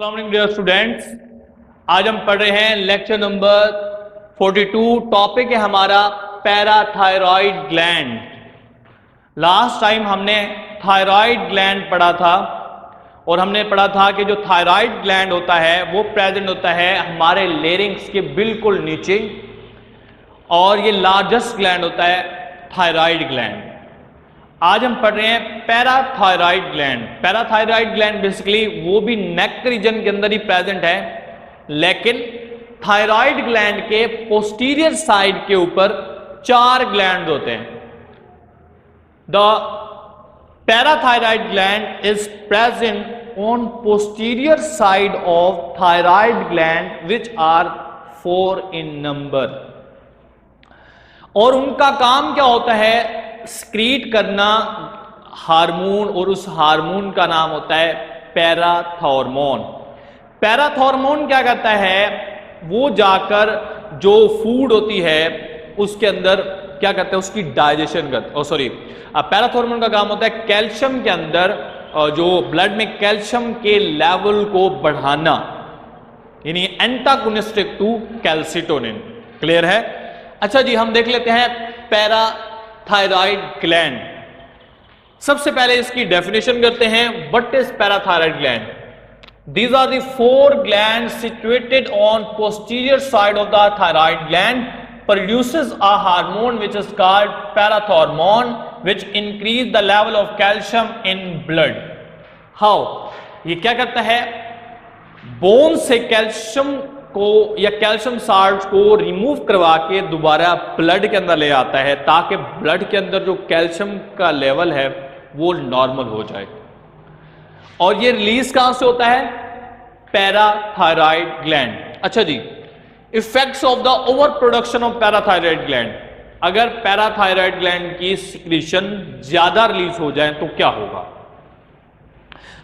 Dear students, आज हम पढ़ रहे हैं लेक्चर नंबर 42। टॉपिक है हमारा पैराथायरॉइड ग्लैंड। लास्ट टाइम हमने थायराइड ग्लैंड पढ़ा था और हमने पढ़ा था कि जो थायराइड ग्लैंड होता है वो प्रेजेंट होता है हमारे लेरिंग्स के बिल्कुल नीचे, और ये लार्जेस्ट ग्लैंड होता है थायराइड ग्लैंड। आज हम पढ़ रहे हैं parathyroid gland. Parathyroid gland basically वो भी नेक रीजन के अंदर ही प्रेजेंट है, लेकिन थायराइड ग्लैंड के पोस्टीरियर साइड के ऊपर 4 ग्लैंड होते हैं। The parathyroid gland is present on posterior side of thyroid gland which are 4 in number, और उनका काम क्या होता है? स्क्रीट करना हार्मोन, और उस हार्मोन का नाम होता है पैराथॉर्मोन। पैराथॉर्मोन क्या करता है? वो जाकर जो फूड होती है उसके अंदर क्या करता है? उसकी डाइजेशन करता पैराथॉर्मोन का काम होता है कैल्शियम के अंदर जो ब्लड में कैल्शियम के लेवल को बढ़ाना, यानी एंटागोनिस्टिक टू कैल्सिटोनिन। क्लियर है? अच्छा जी, हम देख लेते हैं पैराथायरॉइड ग्लैंड। सबसे पहले इसकी डेफिनेशन करते हैं। What is parathyroid gland? These are the 4 glands situated on posterior side of the thyroid gland, produces a hormone which is called parathormone, which increase the level of calcium in blood. How? ये क्या करता है? Bone से calcium को या calcium salt को remove करवा के दोबारा ब्लड के अंदर ले आता है, ताकि ब्लड के अंदर जो कैल्शियम का लेवल है वो नॉर्मल हो जाए। और ये रिलीज कहां से होता है? Parathyroid gland. अच्छा जी, effects of the over production of parathyroid gland. अगर पैराथायरॉइड ग्लैंड की सिक्रीशन ज्यादा रिलीज हो जाए तो क्या होगा?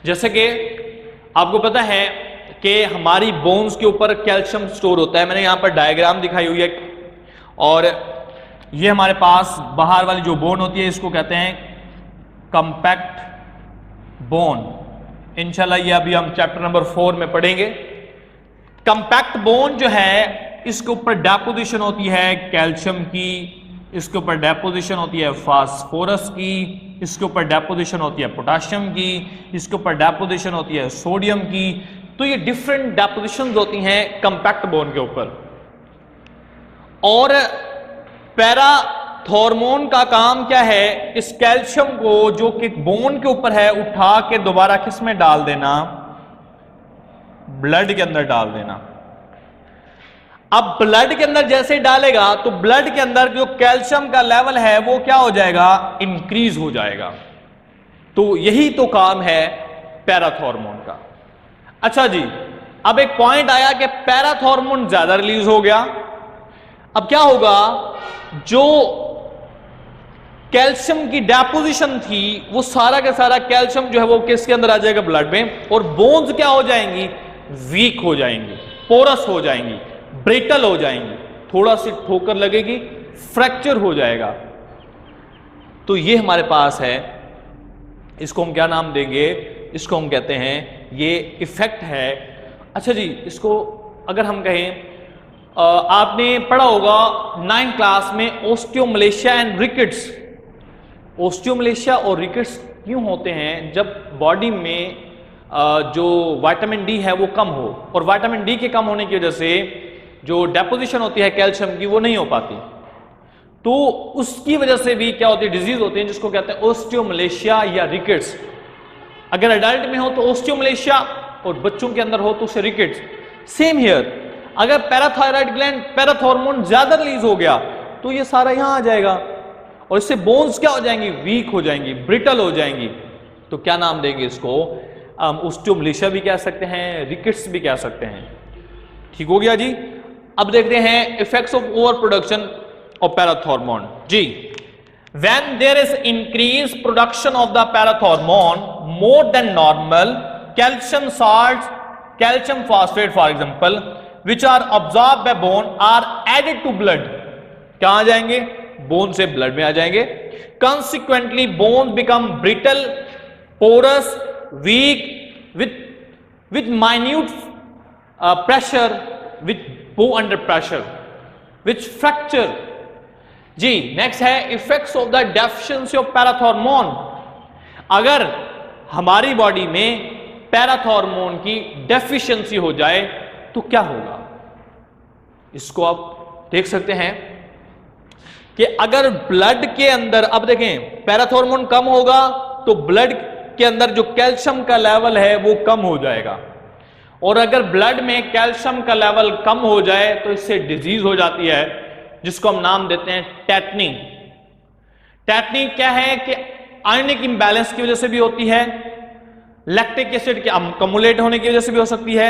जैसे कि आपको पता है कि हमारी बोन्स के ऊपर कैल्शियम स्टोर होता है। मैंने यहां पर डायग्राम दिखाई हुई है, और ये हमारे पास बाहर वाली जो बोन होती है इसको कहते हैं कंपैक्ट बोन। इंशाल्लाह ये अभी हम चैप्टर नंबर 4 में पढ़ेंगे। कंपैक्ट बोन जो है इसके ऊपर डेपोजिशन होती है कैल्शियम की, इसके ऊपर डेपोजिशन होती है फास्फोरस की, इसके ऊपर डेपोजिशन होती है पोटाशियम की, इसके ऊपर डेपोजिशन होती है सोडियम की। तो ये डिफरेंट डेपोजिशन होती हैं कंपैक्ट बोन के ऊपर। और पैराथॉर्मोन का काम क्या है? इस कैल्शियम को जो कि बोन के ऊपर है उठा के दोबारा किस में डाल देना? ब्लड के अंदर डाल देना। अब ब्लड के अंदर जैसे डालेगा तो ब्लड के अंदर जो कैल्शियम का लेवल है वो क्या हो जाएगा? इंक्रीज हो जाएगा। तो यही तो काम है पैराथॉर्मोन का। अच्छा जी, अब एक पॉइंट आया कि पैराथॉर्मोन ज्यादा रिलीज हो गया। अब क्या होगा? जो कैल्शियम की डेपोजिशन थी वो सारा का सारा कैल्शियम जो है वो किसके अंदर आ जाएगा? ब्लड में। और बोन्स क्या हो जाएंगी? वीक हो जाएंगी, पोरस हो जाएंगी, ब्रिटल हो जाएंगी, थोड़ा सी ठोकर लगेगी, फ्रैक्चर हो जाएगा। तो ये हमारे पास है, इसको हम क्या नाम देंगे? इसको हम कहते हैं, ये इफेक्ट है। अच्छा जी, इसको अगर हम कहें, आपने पढ़ा होगा 9th क्लास में ओस्टियोमलेशिया एंड रिकेट्स। ओस्टियोमलेशिया और रिकेट्स क्यों होते हैं? जब बॉडी में जो विटामिन डी है वो कम हो, और विटामिन डी के कम होने की वजह से जो डेपोजिशन होती है कैल्शियम की वो नहीं हो पाती, तो उसकी वजह से भी क्या होती है? डिजीज होती है जिसको कहते हैं ओस्टियोमलेशिया या रिकेट्स। अगर अडल्ट में हो तो ओस्टियोमलेशिया, और बच्चों के अंदर हो तो उसे रिकेट्स। सेम हियर, अगर पैराथायरॉइड ग्लैंड पैराथॉर्मोन ज्यादा रिलीज हो गया तो ये सारा यहां आ जाएगा, और इससे बोन्स क्या हो जाएंगी? वीक हो जाएंगी, ब्रिटल हो जाएंगी। तो क्या नाम देंगे इसको? ओस्टियोमलेशिया भी कह सकते हैं, रिकेट्स भी कह सकते हैं। ठीक हो गया जी। अब देखते हैं effects of over production of parathormone जी। When there is increased production of the parathormone more than normal, calcium salts, calcium phosphate for example, which are absorbed by bone are added to blood. कहां जाएंगे? Bone से blood में आ जाएंगे। Consequently, bones become brittle, porous, weak with with minute pressure, which go under pressure, which fracture. जी next है effects of the deficiency of parathormone. अगर हमारी body में पैराथॉर्मोन की डेफिशिएंसी हो जाए तो क्या होगा, इसको आप देख सकते हैं कि अगर ब्लड के अंदर, अब देखें पैराथॉर्मोन कम होगा तो ब्लड के अंदर जो कैल्शियम का लेवल है वो कम हो जाएगा, और अगर ब्लड में कैल्शियम का लेवल कम हो जाए तो इससे डिजीज हो जाती है जिसको हम नाम देते हैं टेटनी। टेटनी क्या है कि आयनिक इंबैलेंस की वजह से भी होती है, लैक्टिक एसिड के अक्युमुलेट होने की वजह से भी हो सकती है,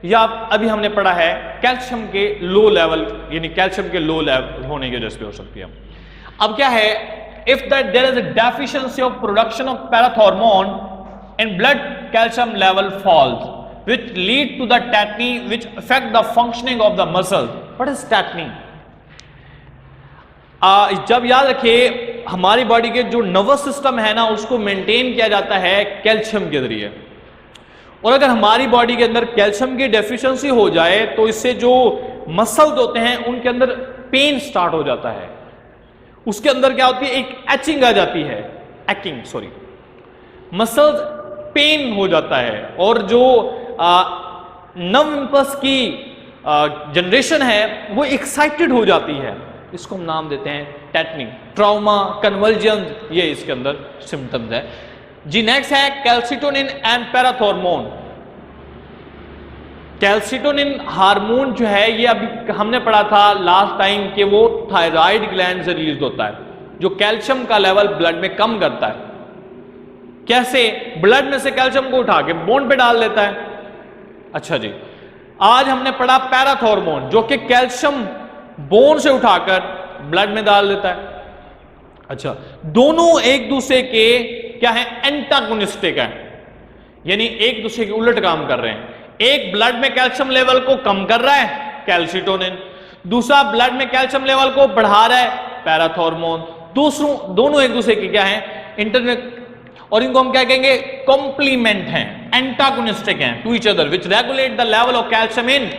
या अभी हमने पढ़ा है कैल्शियम के लो लेवल, यानी कैल्शियम के लो लेवल होने की वजह से भी हो सकती है। अब क्या है, if that there is a deficiency of production of parathormone and blood calcium level falls which lead to the tetany which affect the functioning of the muscle. What is tetany? जब याद रखिए हमारी बॉडी के जो nervous system है ना उसको maintain किया जाता है कैल्शियम के जरिए, और अगर हमारी बॉडी के अंदर कैल्शियम की डेफिशिएंसी हो जाए तो इससे जो मसल्स होते हैं उनके अंदर पेन स्टार्ट हो जाता है, उसके अंदर क्या होती है एक एचिंग आ जाती है, मसल्स पेन हो जाता है, और जो नर्व इंपल्स की जनरेशन है वो एक्साइटेड हो जाती है, इसको हम नाम देते हैं टेटनी। ट्रॉमा, कन्वर्जन, ये इसके अंदर सिम्टम्स है जी। नेक्स्ट है calcitonin and parathormone. Calcitonin hormone जो है ये अभी हमने पढ़ा था लास्ट टाइम कि वो थायराइड ग्लैंड से रिलीज होता है जो कैल्शियम का लेवल ब्लड में कम करता है। कैसे? ब्लड में से कैल्शियम को उठा के बोन पे डाल देता है। अच्छा जी, आज हमने पढ़ा पैराथॉर्मोन जो कि कैल्शियम बोन से उठाकर ब्लड में डाल देता है। अच्छा, दोनों एक दूसरे के क्या है, एंटागोनिस्टिक है, यानी एक दूसरे के उलट काम कर रहे हैं। एक ब्लड में कैल्शियम लेवल को कम कर रहा है कैल्सिटोनिन, दूसरा ब्लड में कैल्शियम लेवल को बढ़ा रहा है पैराथॉर्मोन। दोनों एक दूसरे के क्या है, इंटरनेट, और इनको हम क्या कहेंगे, कॉम्प्लीमेंट हैं, एंटागोनिस्टिक हैं to each other which regulate the level of calcium in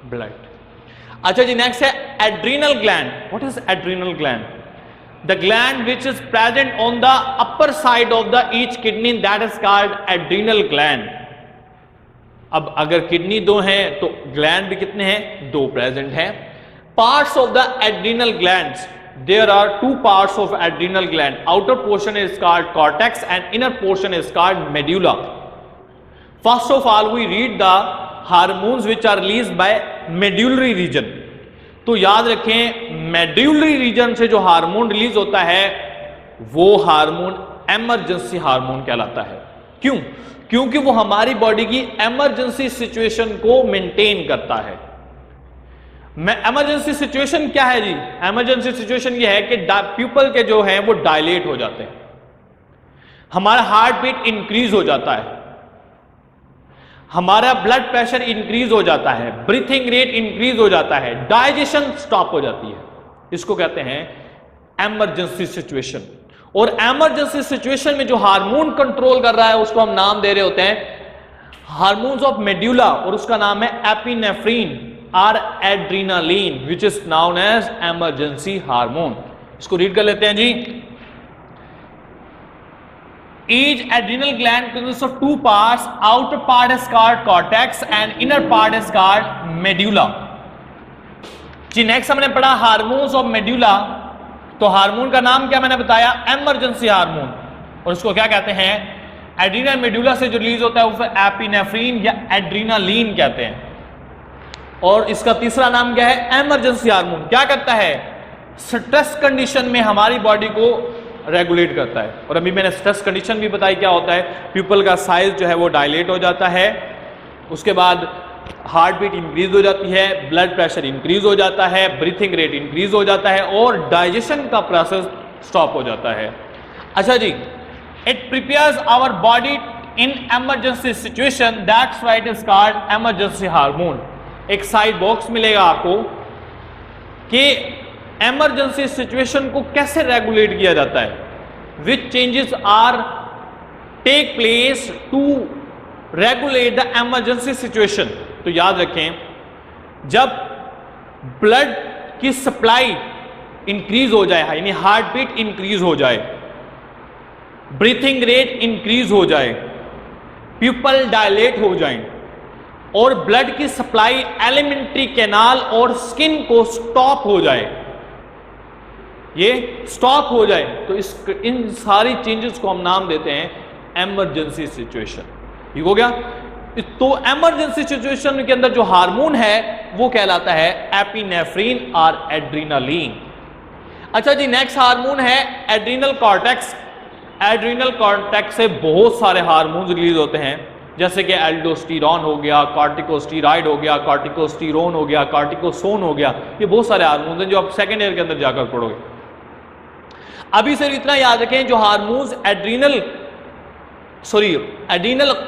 blood. अच्छा जी, नेक्स्ट है adrenal gland. What is adrenal gland? The gland which is present on the upper side of the each kidney, that is called adrenal gland. अब अगर kidney दो हैं तो gland भी कितने हैं, दो प्रेजेंट हैं। Parts of the adrenal glands, there are two parts of adrenal gland. Outer portion is called cortex and inner portion is called medulla. First of all we read the hormones which are released by medullary region. तो याद रखें medullary region से जो hormone release होता है वो hormone emergency hormone कहलाता है। क्यों? क्योंकि वो हमारी बॉडी की एमरजेंसी सिचुएशन को मेंटेन करता है। इमरजेंसी सिचुएशन क्या है जी? इमरजेंसी सिचुएशन ये है कि पीपल के जो है वो डायलेट हो जाते हैं, हमारा हार्ट बीट इंक्रीज हो जाता है, हमारा ब्लड प्रेशर इंक्रीज हो जाता है, ब्रीथिंग रेट इंक्रीज हो जाता है, डाइजेशन स्टॉप हो जाती है। इसको कहते हैं इमरजेंसी सिचुएशन। और इमरजेंसी सिचुएशन में जो हार्मोन कंट्रोल कर रहा है उसको हम नाम दे रहे होते हैं हार्मोन्स ऑफ मेड्यूला, और उसका नाम है एपिनेफ्रीन और adrenaline which is known as emergency hormone. इसको रीड कर लेते हैं जी। Each adrenal gland consists of two parts. Outer part is called cortex and inner part is called medulla. जी नेक्स्ट हमने पढ़ा हार्मोन्स ऑफ मेड्यूला। तो हार्मोन का नाम क्या मैंने बताया, एमरजेंसी हार्मोन, और उसको क्या कहते हैं, एड्रीनल मेड्यूला से जो रिलीज होता है उसे एपिनेफ्रीन या एड्रीनालीन कहते हैं। और इसका तीसरा नाम क्या है, इमरजेंसी हार्मोन। क्या करता है, स्ट्रेस कंडीशन में हमारी बॉडी को रेगुलेट करता है। और अभी मैंने स्ट्रेस कंडीशन भी बताई क्या होता है, पीपल का साइज जो है वो डायलेट हो जाता है, उसके बाद हार्ट बीट इंक्रीज हो जाती है, ब्लड प्रेशर इंक्रीज हो जाता है, ब्रीथिंग रेट इंक्रीज हो जाता है, और डाइजेशन का प्रोसेस स्टॉप हो जाता है। अच्छा जी, it prepares our body in emergency situation, that's why it is called emergency hormone. एक साइड बॉक्स मिलेगा आपको कि इमरजेंसी सिचुएशन को कैसे रेगुलेट किया जाता है, which changes are take place to regulate the emergency situation. तो याद रखें, जब ब्लड की सप्लाई इंक्रीज हो जाए, यानी हार्ट बीट इंक्रीज हो जाए, ब्रीथिंग रेट इंक्रीज हो जाए, प्यूपल डायलेट हो जाए और ब्लड की सप्लाई एलिमेंट्री कैनाल और स्किन को स्टॉप हो जाए, ये स्टॉप हो जाए, तो इन सारी चेंजेस को हम नाम देते हैं इमरजेंसी सिचुएशन। ठीक हो गया। तो इमरजेंसी सिचुएशन के अंदर जो हार्मोन है वो कहलाता है एपिनेफ्रिन और एड्रेनालिन। अच्छा जी, नेक्स्ट हार्मोन है एड्रीनल कॉर्टेक्स। एड्रीनल कॉर्टेक्स से बहुत सारे हार्मोन्स रिलीज होते हैं, जैसे कि एल्डोस्टेरॉन हो गया, कॉर्टिकोस्टेरॉइड हो गया, कॉर्टिकोस्टेरोन हो गया, कॉर्टिकोसोन हो गया। ये बहुत सारे हार्मोन्स हैं जो आप सेकेंड ईयर के अंदर जाकर पढ़ोगे। अभी सिर्फ इतना याद रखें, जो हार्मोन्स एड्रीनल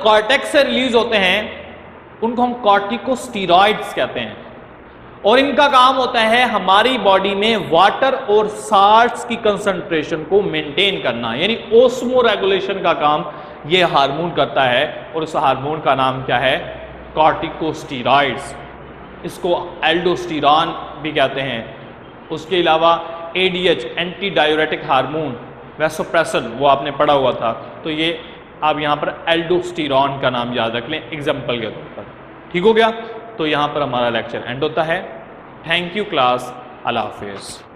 कॉर्टेक्स से रिलीज होते हैं उनको हम कॉर्टिकोस्टेरॉइड्स कहते हैं, और इनका काम होता है हमारी बॉडी में वाटर और साल्ट्स की कंसंट्रेशन को मेंटेन करना, यानी ओस्मो रेगुलेशन का काम ये हार्मोन करता है, और उस हार्मोन का नाम क्या है? कॉर्टिकोस्टेरॉइड्स। इसको एल्डोस्टेरॉन भी कहते हैं। उसके अलावा ADH एंटी डायूरेटिक हार्मोन, वैसोप्रेसन, वो आपने पढ़ा हुआ था। तो ये आप यहाँ पर एल्डोस्टेरॉन का नाम याद रख लें एग्जाम्पल के तौर पर। ठीक हो गया। तो यहाँ पर हमारा लेक्चर एंड होता है। थैंक यू क्लास, अल्लाह हाफिज़।